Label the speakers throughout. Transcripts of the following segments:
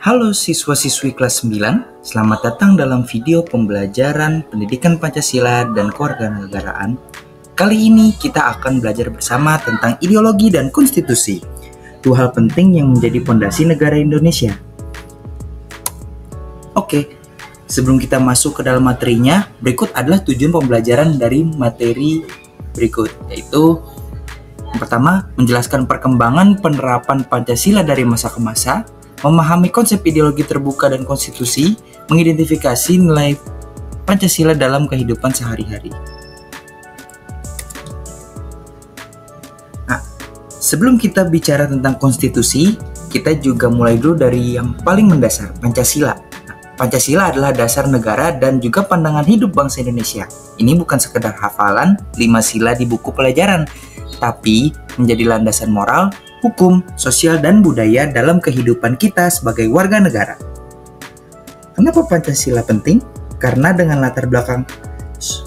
Speaker 1: Halo siswa-siswi kelas 9, selamat datang dalam video pembelajaran pendidikan Pancasila dan kewarganegaraan. Kali ini kita akan belajar bersama tentang ideologi dan konstitusi, dua hal penting yang menjadi pondasi negara Indonesia. Oke, sebelum kita masuk ke dalam materinya, berikut adalah tujuan pembelajaran dari materi berikut, yaitu yang pertama, menjelaskan perkembangan penerapan Pancasila dari masa ke masa, memahami konsep ideologi terbuka dan konstitusi, mengidentifikasi nilai Pancasila dalam kehidupan sehari-hari. Nah, sebelum kita bicara tentang konstitusi, kita juga mulai dulu dari yang paling mendasar, Pancasila. Pancasila adalah dasar negara dan juga pandangan hidup bangsa Indonesia. Ini bukan sekedar hafalan 5 sila di buku pelajaran, tapi menjadi landasan moral, hukum, sosial, dan budaya dalam kehidupan kita sebagai warga negara. Kenapa Pancasila penting? Karena dengan latar belakang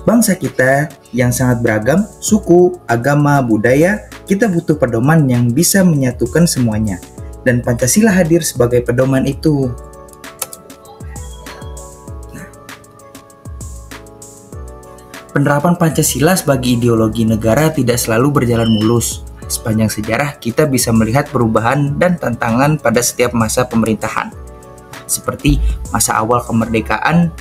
Speaker 1: bangsa kita yang sangat beragam, suku, agama, budaya, kita butuh pedoman yang bisa menyatukan semuanya. Dan Pancasila hadir sebagai pedoman itu. Penerapan Pancasila sebagai ideologi negara tidak selalu berjalan mulus. Sepanjang sejarah, kita bisa melihat perubahan dan tantangan pada setiap masa pemerintahan. Seperti masa awal kemerdekaan,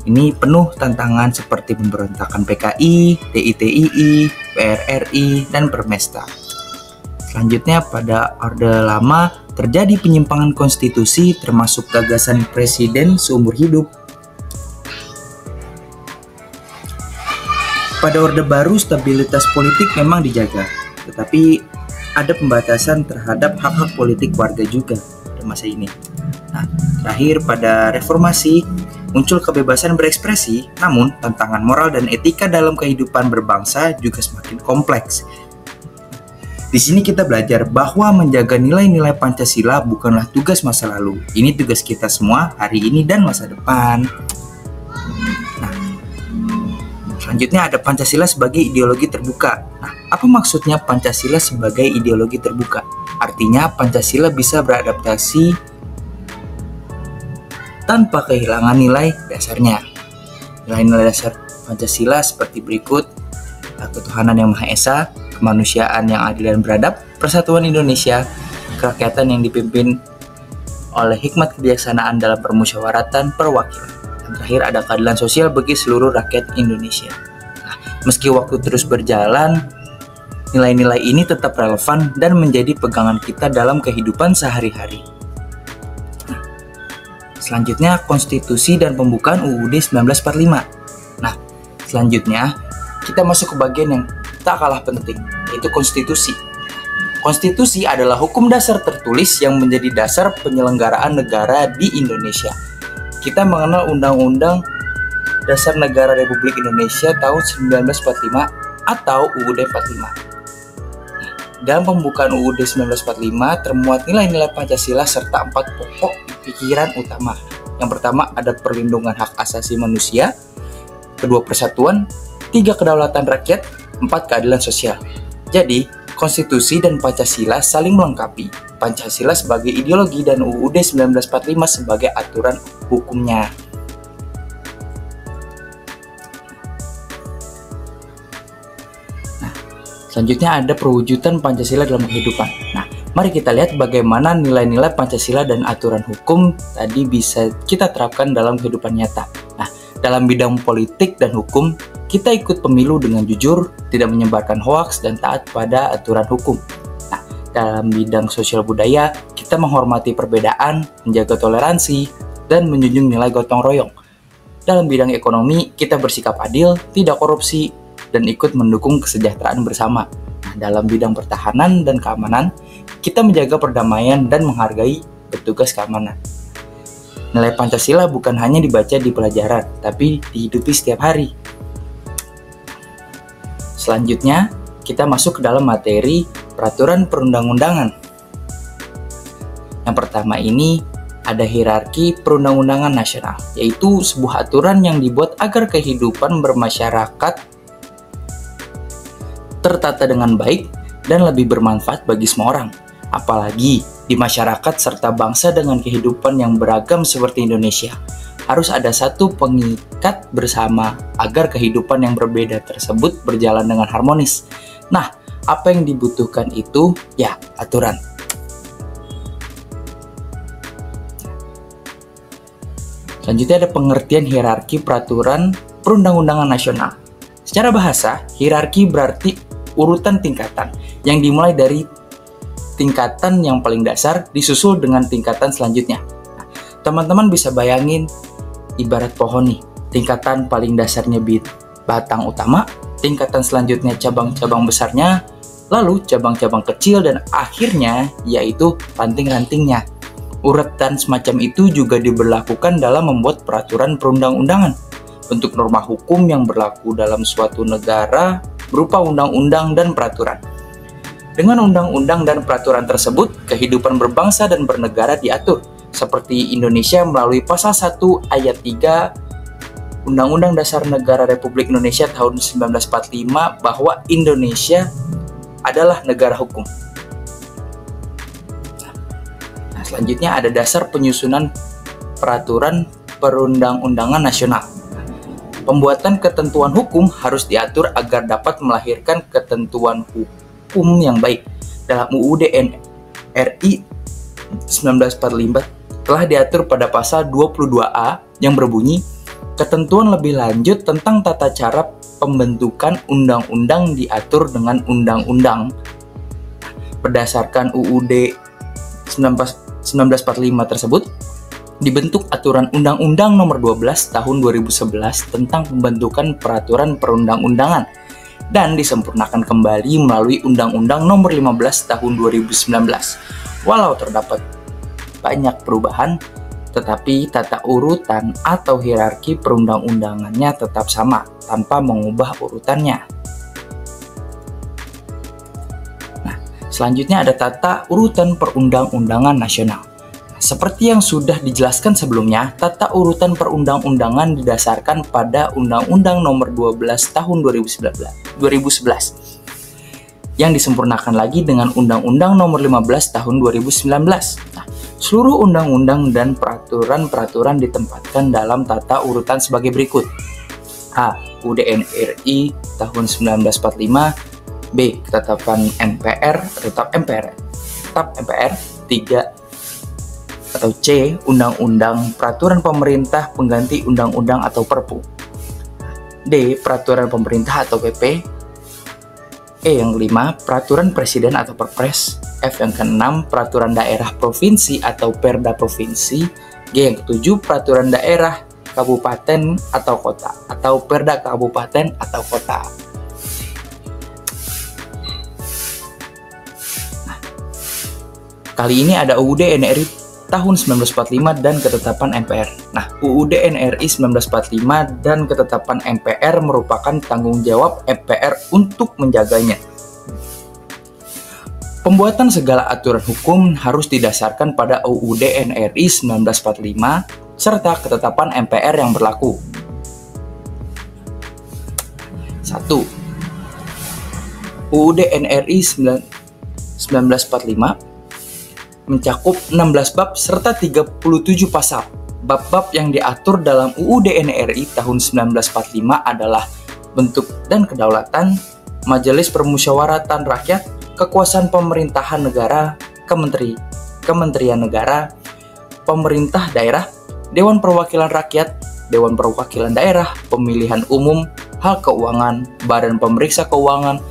Speaker 1: ini penuh tantangan seperti pemberontakan PKI, DITII, PRRI, dan Permesta. Selanjutnya, pada Orde Lama, terjadi penyimpangan konstitusi termasuk gagasan presiden seumur hidup. Pada Orde Baru, stabilitas politik memang dijaga, tetapi ada pembatasan terhadap hak-hak politik warga juga pada masa ini. Nah, terakhir pada reformasi, muncul kebebasan berekspresi, namun tantangan moral dan etika dalam kehidupan berbangsa juga semakin kompleks. Di sini kita belajar bahwa menjaga nilai-nilai Pancasila bukanlah tugas masa lalu. Ini tugas kita semua hari ini dan masa depan. Selanjutnya ada Pancasila sebagai ideologi terbuka. Nah, apa maksudnya Pancasila sebagai ideologi terbuka? Artinya Pancasila bisa beradaptasi tanpa kehilangan nilai dasarnya. Nilai-nilai dasar Pancasila seperti berikut: ketuhanan yang Maha Esa, kemanusiaan yang adil dan beradab, persatuan Indonesia, kerakyatan yang dipimpin oleh hikmat kebijaksanaan dalam permusyawaratan perwakilan. Dan terakhir ada keadilan sosial bagi seluruh rakyat Indonesia. Nah, meski waktu terus berjalan, nilai-nilai ini tetap relevan dan menjadi pegangan kita dalam kehidupan sehari-hari. Nah, selanjutnya konstitusi dan pembukaan UUD 1945. Nah, selanjutnya kita masuk ke bagian yang tak kalah penting, yaitu konstitusi. Konstitusi adalah hukum dasar tertulis yang menjadi dasar penyelenggaraan negara di Indonesia. Kita mengenal Undang-Undang Dasar Negara Republik Indonesia tahun 1945 atau UUD 45. Dalam pembukaan UUD 1945 termuat nilai-nilai Pancasila serta 4 pokok pikiran utama. Yang pertama ada perlindungan hak asasi manusia, kedua persatuan, 3 kedaulatan rakyat, 4 keadilan sosial. Jadi, konstitusi dan Pancasila saling melengkapi. Pancasila sebagai ideologi dan UUD 1945 sebagai aturan hukumnya. Nah, selanjutnya ada perwujudan Pancasila dalam kehidupan. Nah, mari kita lihat bagaimana nilai-nilai Pancasila dan aturan hukum tadi bisa kita terapkan dalam kehidupan nyata. Nah, dalam bidang politik dan hukum, kita ikut pemilu dengan jujur, tidak menyebarkan hoaks, dan taat pada aturan hukum. Nah, dalam bidang sosial budaya, kita menghormati perbedaan, menjaga toleransi, dan menjunjung nilai gotong royong. Dalam bidang ekonomi, kita bersikap adil, tidak korupsi, dan ikut mendukung kesejahteraan bersama. Nah, dalam bidang pertahanan dan keamanan, kita menjaga perdamaian dan menghargai petugas keamanan. Nilai Pancasila bukan hanya dibaca di pelajaran, tapi dihidupi setiap hari. Selanjutnya, kita masuk ke dalam materi peraturan perundang-undangan. Yang pertama ini ada hierarki perundang-undangan nasional, yaitu sebuah aturan yang dibuat agar kehidupan bermasyarakat tertata dengan baik dan lebih bermanfaat bagi semua orang. Apalagi Di masyarakat serta bangsa dengan kehidupan yang beragam seperti Indonesia, harus ada satu pengikat bersama agar kehidupan yang berbeda tersebut berjalan dengan harmonis. Nah, apa yang dibutuhkan itu? Ya, aturan. Selanjutnya ada pengertian hierarki peraturan perundang-undangan nasional. Secara bahasa, hierarki berarti urutan tingkatan yang dimulai dari tingkatan yang paling dasar disusul dengan tingkatan selanjutnya. Nah, teman-teman bisa bayangin ibarat pohon nih, tingkatan paling dasarnya batang utama, tingkatan selanjutnya cabang-cabang besarnya, lalu cabang-cabang kecil, dan akhirnya yaitu ranting-rantingnya. Urutan semacam itu juga diberlakukan dalam membuat peraturan perundang-undangan. Bentuk norma hukum yang berlaku dalam suatu negara berupa undang-undang dan peraturan. Dengan undang-undang dan peraturan tersebut, kehidupan berbangsa dan bernegara diatur, seperti Indonesia melalui pasal 1 ayat 3 Undang-Undang Dasar Negara Republik Indonesia tahun 1945 bahwa Indonesia adalah negara hukum. Nah, selanjutnya ada dasar penyusunan peraturan perundang-undangan nasional. Pembuatan ketentuan hukum harus diatur agar dapat melahirkan ketentuan hukum yang baik. Dalam UUD NRI 1945 telah diatur pada pasal 22A yang berbunyi, ketentuan lebih lanjut tentang tata cara pembentukan undang-undang diatur dengan undang-undang. Berdasarkan UUD 1945 tersebut, dibentuk aturan Undang-Undang Nomor 12 Tahun 2011 tentang pembentukan peraturan perundang-undangan dan disempurnakan kembali melalui Undang-Undang Nomor 15 Tahun 2019. Walau terdapat banyak perubahan, tetapi tata urutan atau hierarki perundang-undangannya tetap sama tanpa mengubah urutannya. Nah, selanjutnya ada tata urutan perundang-undangan nasional. Seperti yang sudah dijelaskan sebelumnya, tata urutan perundang-undangan didasarkan pada Undang-Undang Nomor 12 Tahun 2011 yang disempurnakan lagi dengan Undang-Undang Nomor 15 Tahun 2019. Nah, seluruh undang-undang dan peraturan-peraturan ditempatkan dalam tata urutan sebagai berikut. A. UUD NRI tahun 1945. B. Ketetapan MPR atau TAP MPR. TAP MPR 3. Atau C. Undang-undang Peraturan Pemerintah Pengganti Undang-Undang atau Perpu. D. Peraturan Pemerintah atau PP. E yang kelima, Peraturan Presiden atau Perpres. F yang keenam, Peraturan Daerah Provinsi atau Perda Provinsi. G yang ketujuh, Peraturan Daerah Kabupaten atau Kota atau Perda Kabupaten atau Kota. Nah, kali ini ada UUD NRI tahun 1945 dan ketetapan MPR. Nah, UUD NRI 1945 dan ketetapan MPR merupakan tanggung jawab MPR untuk menjaganya. Pembuatan segala aturan hukum harus didasarkan pada UUD NRI 1945 serta ketetapan MPR yang berlaku. 1. UUD NRI 1945 mencakup 16 bab serta 37 pasal. Bab-bab yang diatur dalam UUD NRI tahun 1945 adalah bentuk dan kedaulatan, Majelis Permusyawaratan Rakyat, kekuasaan pemerintahan negara, kementerian negara, pemerintah daerah, Dewan Perwakilan Rakyat, Dewan Perwakilan Daerah, pemilihan umum, hal keuangan, badan pemeriksa keuangan,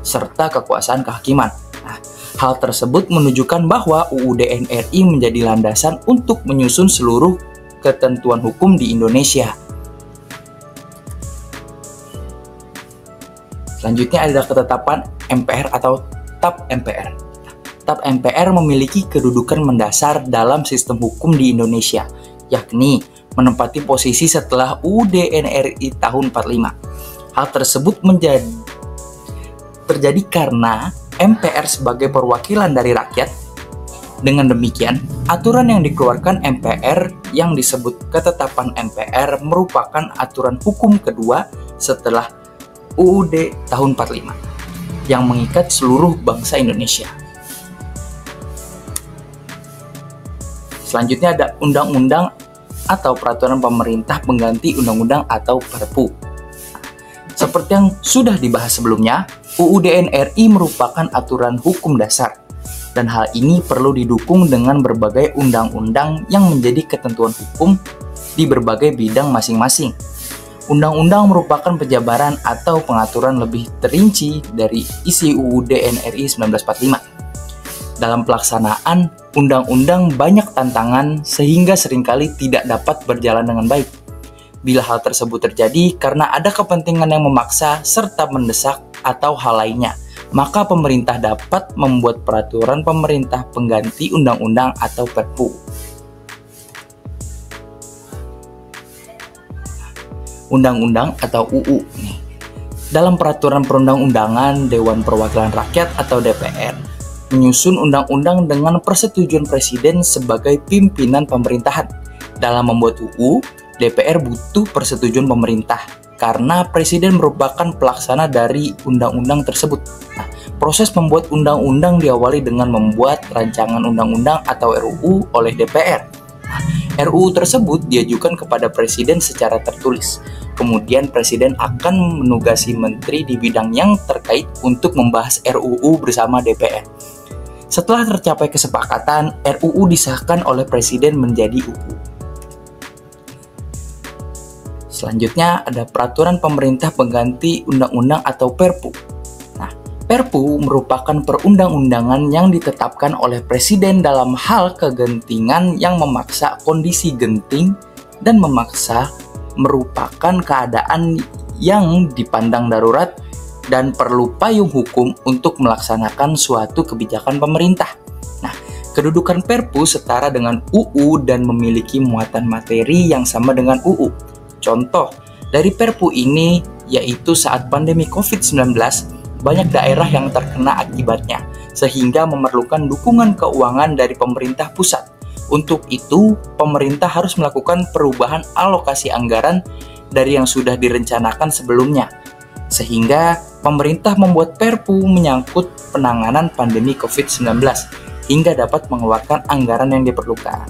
Speaker 1: serta kekuasaan kehakiman. Nah, hal tersebut menunjukkan bahwa UUD NRI menjadi landasan untuk menyusun seluruh ketentuan hukum di Indonesia. Selanjutnya ada ketetapan MPR atau TAP MPR. TAP MPR memiliki kedudukan mendasar dalam sistem hukum di Indonesia, yakni menempati posisi setelah UUD NRI tahun 45. Hal tersebut terjadi karena MPR sebagai perwakilan dari rakyat. Dengan demikian, aturan yang dikeluarkan MPR yang disebut ketetapan MPR merupakan aturan hukum kedua setelah UUD tahun 45 yang mengikat seluruh bangsa Indonesia. Selanjutnya ada undang-undang atau peraturan pemerintah pengganti undang-undang atau Perpu. Seperti yang sudah dibahas sebelumnya, UUD NRI merupakan aturan hukum dasar, dan hal ini perlu didukung dengan berbagai undang-undang yang menjadi ketentuan hukum di berbagai bidang masing-masing. Undang-undang merupakan penjabaran atau pengaturan lebih terinci dari isi UUD NRI 1945. Dalam pelaksanaan, undang-undang banyak tantangan sehingga seringkali tidak dapat berjalan dengan baik. Bila hal tersebut terjadi karena ada kepentingan yang memaksa serta mendesak atau hal lainnya, maka pemerintah dapat membuat peraturan pemerintah pengganti undang-undang atau Perpu. Undang-undang atau UU nih. Dalam peraturan perundang-undangan, Dewan Perwakilan Rakyat atau DPR menyusun undang-undang dengan persetujuan presiden sebagai pimpinan pemerintahan. Dalam membuat UU, DPR butuh persetujuan pemerintah karena presiden merupakan pelaksana dari undang-undang tersebut. Nah, proses membuat undang-undang diawali dengan membuat rancangan undang-undang atau RUU oleh DPR. RUU tersebut diajukan kepada presiden secara tertulis. Kemudian presiden akan menugasi menteri di bidang yang terkait untuk membahas RUU bersama DPR. Setelah tercapai kesepakatan, RUU disahkan oleh presiden menjadi UU. Selanjutnya ada peraturan pemerintah pengganti undang-undang atau Perpu. Nah, Perpu merupakan perundang-undangan yang ditetapkan oleh presiden dalam hal kegentingan yang memaksa kondisi genting dan memaksa merupakan keadaan yang dipandang darurat dan perlu payung hukum untuk melaksanakan suatu kebijakan pemerintah. Nah, kedudukan Perpu setara dengan UU dan memiliki muatan materi yang sama dengan UU. Contoh dari Perpu ini yaitu saat pandemi COVID-19, banyak daerah yang terkena akibatnya, sehingga memerlukan dukungan keuangan dari pemerintah pusat. Untuk itu, pemerintah harus melakukan perubahan alokasi anggaran dari yang sudah direncanakan sebelumnya, sehingga pemerintah membuat Perpu menyangkut penanganan pandemi COVID-19 hingga dapat mengeluarkan anggaran yang diperlukan.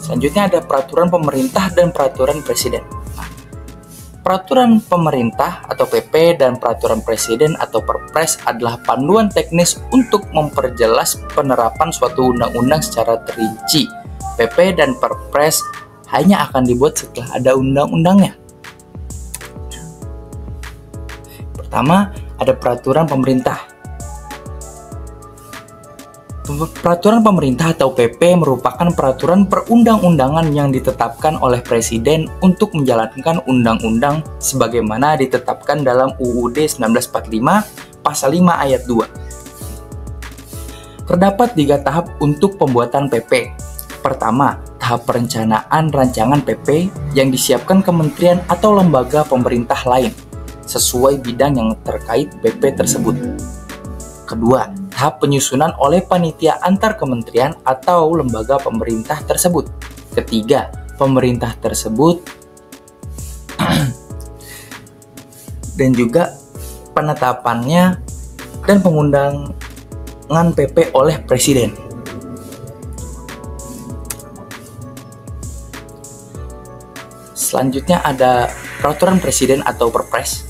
Speaker 1: Selanjutnya ada peraturan pemerintah dan peraturan presiden. Peraturan pemerintah atau PP dan peraturan presiden atau Perpres adalah panduan teknis untuk memperjelas penerapan suatu undang-undang secara terinci. PP dan Perpres hanya akan dibuat setelah ada undang-undangnya. Pertama, ada peraturan pemerintah. Peraturan pemerintah atau PP merupakan peraturan perundang-undangan yang ditetapkan oleh presiden untuk menjalankan undang-undang sebagaimana ditetapkan dalam UUD 1945 pasal 5 ayat 2. Terdapat 3 tahap untuk pembuatan PP. Pertama, tahap perencanaan rancangan PP yang disiapkan kementerian atau lembaga pemerintah lain sesuai bidang yang terkait PP tersebut. Kedua, tahap penyusunan oleh panitia antar kementerian atau lembaga pemerintah tersebut. Ketiga, pemerintah tersebut dan juga penetapannya dan pengundangan PP oleh presiden. Selanjutnya ada peraturan presiden atau Perpres.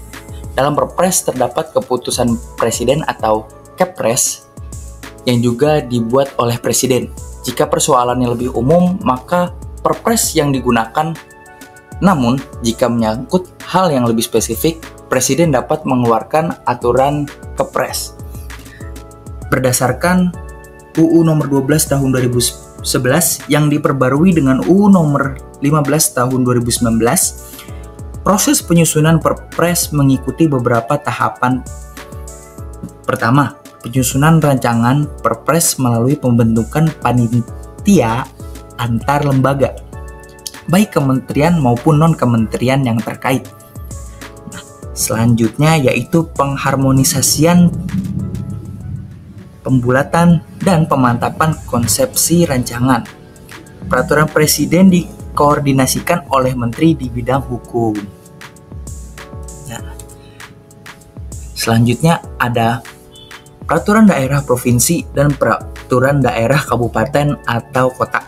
Speaker 1: Dalam Perpres terdapat keputusan presiden atau Kepres yang juga dibuat oleh presiden. Jika persoalannya lebih umum, maka Perpres yang digunakan. Namun, jika menyangkut hal yang lebih spesifik, presiden dapat mengeluarkan aturan Kepres. Berdasarkan UU nomor 12 tahun 2011 yang diperbarui dengan UU nomor 15 tahun 2019, proses penyusunan Perpres mengikuti beberapa tahapan. Pertama, penyusunan rancangan Perpres melalui pembentukan panitia antar lembaga, baik kementerian maupun non-kementerian yang terkait. Nah, selanjutnya yaitu pengharmonisasian, pembulatan, dan pemantapan konsepsi rancangan. Peraturan presiden dikoordinasikan oleh menteri di bidang hukum. Nah, selanjutnya ada peraturan daerah provinsi dan peraturan daerah kabupaten atau kota.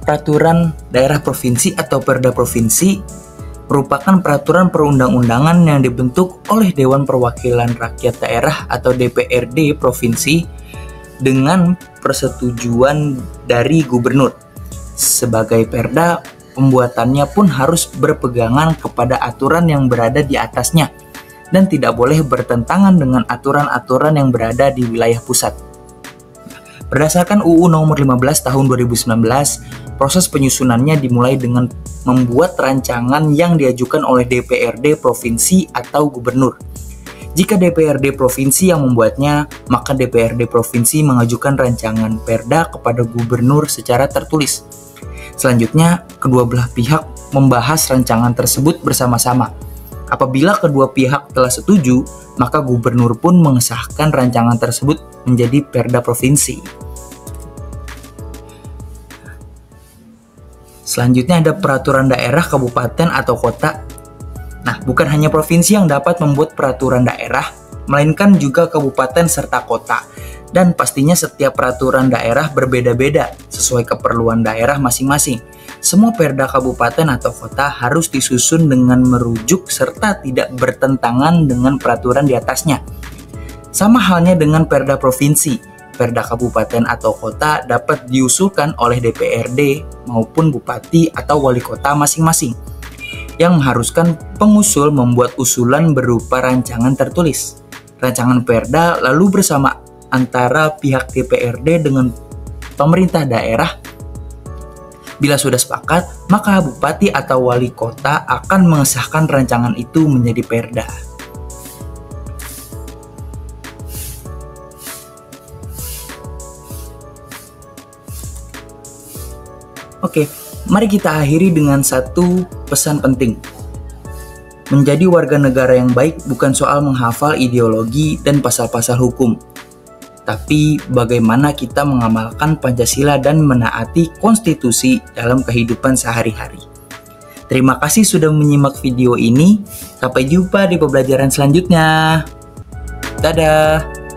Speaker 1: Peraturan daerah provinsi atau Perda provinsi merupakan peraturan perundang-undangan yang dibentuk oleh Dewan Perwakilan Rakyat Daerah atau DPRD provinsi dengan persetujuan dari gubernur. Sebagai perda, pembuatannya pun harus berpegangan kepada aturan yang berada di atasnya dan tidak boleh bertentangan dengan aturan-aturan yang berada di wilayah pusat. Berdasarkan UU Nomor 15 Tahun 2019, proses penyusunannya dimulai dengan membuat rancangan yang diajukan oleh DPRD provinsi atau gubernur. Jika DPRD provinsi yang membuatnya, maka DPRD provinsi mengajukan rancangan perda kepada gubernur secara tertulis. Selanjutnya, kedua belah pihak membahas rancangan tersebut bersama-sama. Apabila kedua pihak telah setuju, maka gubernur pun mengesahkan rancangan tersebut menjadi perda provinsi. Selanjutnya ada peraturan daerah kabupaten atau kota. Nah, bukan hanya provinsi yang dapat membuat peraturan daerah, melainkan juga kabupaten serta kota. Dan pastinya setiap peraturan daerah berbeda-beda sesuai keperluan daerah masing-masing. Semua perda kabupaten atau kota harus disusun dengan merujuk serta tidak bertentangan dengan peraturan di atasnya. Sama halnya dengan perda provinsi. Perda kabupaten atau kota dapat diusulkan oleh DPRD maupun bupati atau wali kota masing-masing, yang mengharuskan pengusul membuat usulan berupa rancangan tertulis. Rancangan perda lalu bersama antara pihak DPRD dengan pemerintah daerah. Bila sudah sepakat, maka bupati atau wali kota akan mengesahkan rancangan itu menjadi perda. Oke, mari kita akhiri dengan satu pesan penting. Menjadi warga negara yang baik bukan soal menghafal ideologi dan pasal-pasal hukum, tapi bagaimana kita mengamalkan Pancasila dan menaati konstitusi dalam kehidupan sehari-hari. Terima kasih sudah menyimak video ini. Sampai jumpa di pembelajaran selanjutnya. Dadah!